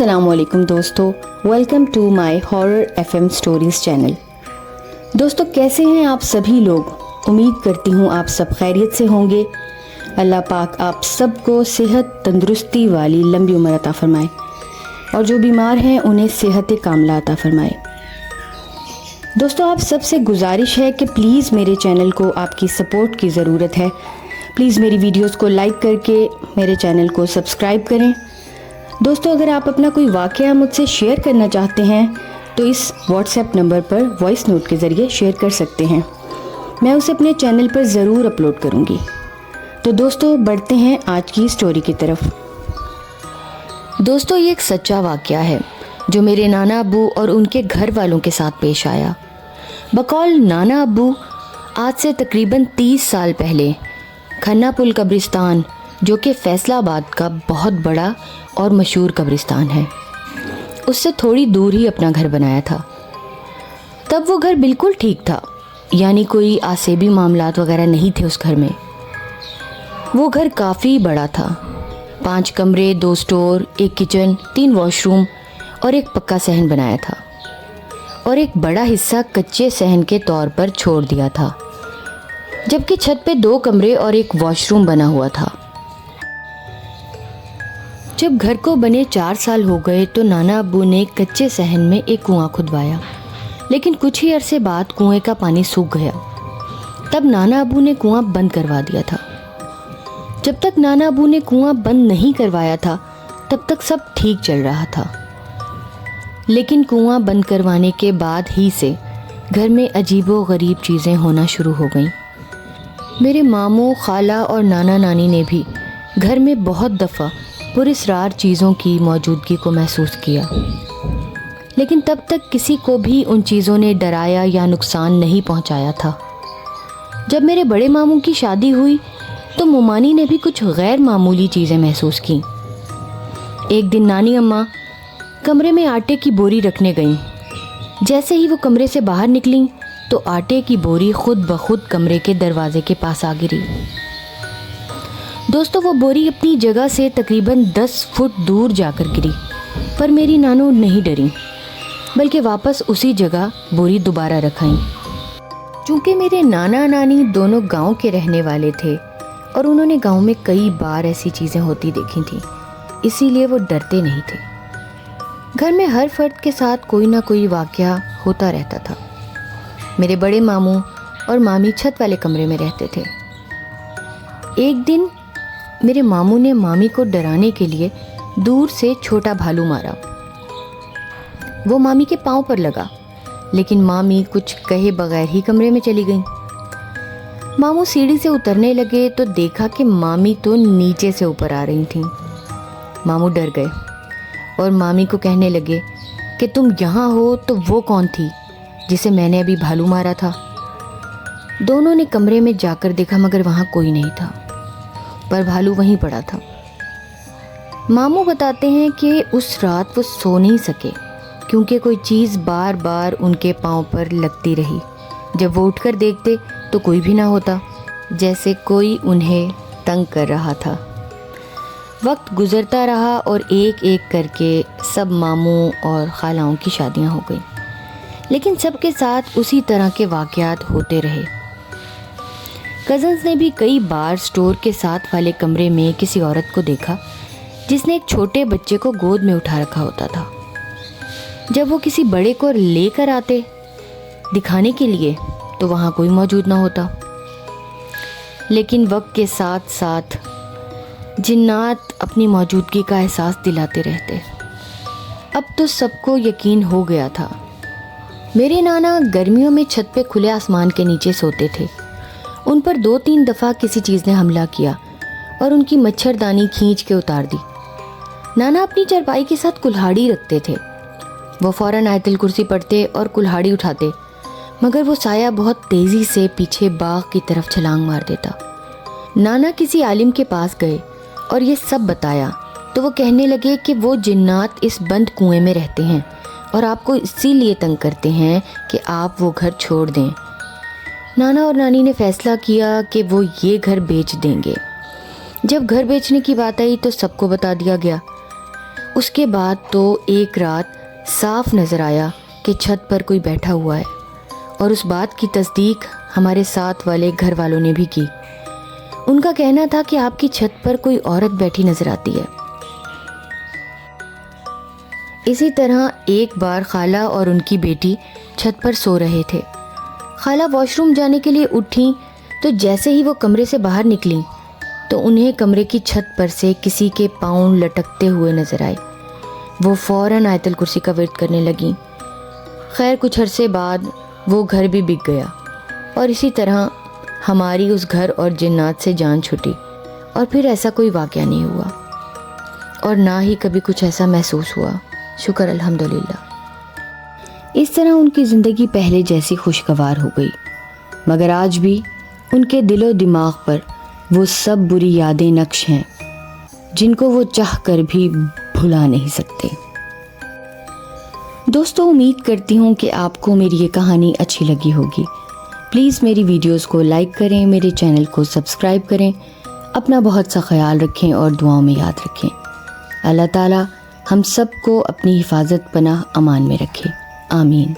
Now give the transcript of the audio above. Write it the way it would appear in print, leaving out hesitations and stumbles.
अस्सलाम वालेकुम दोस्तों, welcome to my horror FM stories channel. दोस्तों कैसे हैं आप सभी लोग? उम्मीद करती हूँ आप सब खैरियत से होंगे। अल्लाह पाक आप सबको सेहत तंदुरुस्ती वाली लंबी उम्र अता फरमाए और जो बीमार हैं उन्हें सेहत कामला अता फरमाए। दोस्तों आप सबसे गुजारिश है कि प्लीज़ मेरे चैनल को आपकी सपोर्ट की ज़रूरत है। प्लीज़ मेरी वीडियोस को लाइक करके मेरे चैनल को सब्सक्राइब करें। दोस्तों अगर आप अपना कोई वाक़या मुझसे शेयर करना चाहते हैं तो इस व्हाट्सएप नंबर पर वॉइस नोट के ज़रिए शेयर कर सकते हैं। मैं उसे अपने चैनल पर ज़रूर अपलोड करूँगी। तो दोस्तों बढ़ते हैं आज की स्टोरी की तरफ। दोस्तों ये एक सच्चा वाक़या है जो मेरे नाना अब्बू और उनके घर वालों के साथ पेश आया। बकौल नाना अब्बू आज से तकरीबन 30 साल पहले खन्ना पुल कब्रिस्तान, जो कि फैसलाबाद का बहुत बड़ा और मशहूर कब्रिस्तान है, उससे थोड़ी दूर ही अपना घर बनाया था। तब वो घर बिल्कुल ठीक था, यानी कोई आसेबी मामलात वगैरह नहीं थे उस घर में। वो घर काफ़ी बड़ा था, 5 कमरे, 2 स्टोर, 1 किचन, 3 वॉशरूम और एक पक्का सहन बनाया था और एक बड़ा हिस्सा कच्चे सहन के तौर पर छोड़ दिया था, जबकि छत पे 2 कमरे और एक वॉशरूम बना हुआ था। जब घर को बने 4 साल हो गए तो नाना अब्बू ने कच्चे सहन में एक कुआं खुदवाया, लेकिन कुछ ही अरसे बाद कुएं का पानी सूख गया। तब नाना अब्बू ने कुआं बंद करवा दिया था। जब तक नाना अब्बू ने कुआं बंद नहीं करवाया था तब तक सब ठीक चल रहा था, लेकिन कुआं बंद करवाने के बाद ही से घर में अजीबो गरीब चीज़ें होना शुरू हो गईं। मेरे मामू, खाला और नाना नानी ने भी घर में बहुत दफ़ा पुरस्रार चीज़ों की मौजूदगी को महसूस किया, लेकिन तब तक किसी को भी उन चीज़ों ने डराया या नुकसान नहीं पहुंचाया था। जब मेरे बड़े मामू की शादी हुई तो मुमानी ने भी कुछ गैर मामूली चीज़ें महसूस की। एक दिन नानी अम्मा कमरे में आटे की बोरी रखने गईं। जैसे ही वो कमरे से बाहर निकलीं तो आटे की बोरी खुद ब खुद कमरे के दरवाजे के पास आ गिरी। दोस्तों वो बोरी अपनी जगह से तकरीबन 10 फुट दूर जाकर गिरी, पर मेरी नानू नहीं डरी, बल्कि वापस उसी जगह बोरी दोबारा रखाई। चूँकि मेरे नाना नानी दोनों गांव के रहने वाले थे और उन्होंने गांव में कई बार ऐसी चीज़ें होती देखी थीं, इसीलिए वो डरते नहीं थे। घर में हर फर्द के साथ कोई ना कोई वाक़या होता रहता था। मेरे बड़े मामू और मामी छत वाले कमरे में रहते थे। एक दिन मेरे मामू ने मामी को डराने के लिए दूर से छोटा भालू मारा। वो मामी के पाँव पर लगा, लेकिन मामी कुछ कहे बगैर ही कमरे में चली गई। मामू सीढ़ी से उतरने लगे तो देखा कि मामी तो नीचे से ऊपर आ रही थीं। मामू डर गए और मामी को कहने लगे कि तुम यहाँ हो तो वो कौन थी जिसे मैंने अभी भालू मारा था? दोनों ने कमरे में जाकर देखा, मगर वहाँ कोई नहीं था, पर भालू वहीं पड़ा था। मामू बताते हैं कि उस रात वो सो नहीं सके क्योंकि कोई चीज़ बार बार उनके पाँव पर लगती रही। जब वो उठकर देखते तो कोई भी ना होता, जैसे कोई उन्हें तंग कर रहा था। वक्त गुजरता रहा और एक एक करके सब मामू और खालाओं की शादियां हो गईं, लेकिन सबके साथ उसी तरह के वाक़यात होते रहे। कज़न्स ने भी कई बार स्टोर के साथ वाले कमरे में किसी औरत को देखा जिसने एक छोटे बच्चे को गोद में उठा रखा होता था। जब वो किसी बड़े को लेकर आते दिखाने के लिए तो वहाँ कोई मौजूद ना होता। लेकिन वक्त के साथ साथ जिन्नात अपनी मौजूदगी का एहसास दिलाते रहते। अब तो सबको यकीन हो गया था। मेरे नाना गर्मियों में छत पे खुले आसमान के नीचे सोते थे। उन पर 2-3 दफ़ा किसी चीज़ ने हमला किया और उनकी मच्छरदानी खींच के उतार दी। नाना अपनी चारपाई के साथ कुल्हाड़ी रखते थे। वो फ़ौरन आयतुल कुर्सी पढ़ते और कुल्हाड़ी उठाते, मगर वो साया बहुत तेज़ी से पीछे बाग की तरफ छलांग मार देता। नाना किसी आलिम के पास गए और ये सब बताया तो वो कहने लगे कि वो जिन्नात इस बंद कुएं में रहते हैं और आपको इसीलिए तंग करते हैं कि आप वो घर छोड़ दें। नाना और नानी ने फैसला किया कि वो ये घर बेच देंगे। जब घर बेचने की बात आई तो सबको बता दिया गया। اس کے بعد تو ایک رات صاف نظر آیا کہ چھت پر کوئی بیٹھا ہوا ہے، اور اس بات کی تصدیق ہمارے ساتھ والے گھر والوں نے بھی کی۔ ان کا کہنا تھا کہ آپ کی چھت پر کوئی عورت بیٹھی نظر آتی ہے۔ اسی طرح ایک بار خالہ اور ان کی بیٹی چھت پر سو رہے تھے۔ خالہ واش روم جانے کے لیے اٹھیں تو جیسے ہی وہ کمرے سے باہر نکلیں تو انہیں کمرے کی چھت پر سے کسی کے پاؤں لٹکتے ہوئے نظر آئے۔ وہ فوراً آیت الکرسی کا ورد کرنے لگیں۔ خیر کچھ عرصے بعد وہ گھر بھی بک گیا، اور اسی طرح ہماری اس گھر اور جنات سے جان چھٹی، اور پھر ایسا کوئی واقعہ نہیں ہوا، اور نہ ہی کبھی کچھ ایسا محسوس ہوا۔ شکر الحمدللہ۔ اس طرح ان کی زندگی پہلے جیسی خوشگوار ہو گئی، مگر آج بھی ان کے دل و دماغ پر وہ سب بری یادیں نقش ہیں جن کو وہ چاہ کر بھی بھلا نہیں سکتے۔ دوستو، امید کرتی ہوں کہ آپ کو میری یہ کہانی اچھی لگی ہوگی۔ پلیز میری ویڈیوز کو لائک کریں، میرے چینل کو سبسکرائب کریں، اپنا بہت سا خیال رکھیں اور دعاؤں میں یاد رکھیں۔ اللہ تعالیٰ ہم سب کو اپنی حفاظت پناہ امان میں رکھے، آمین۔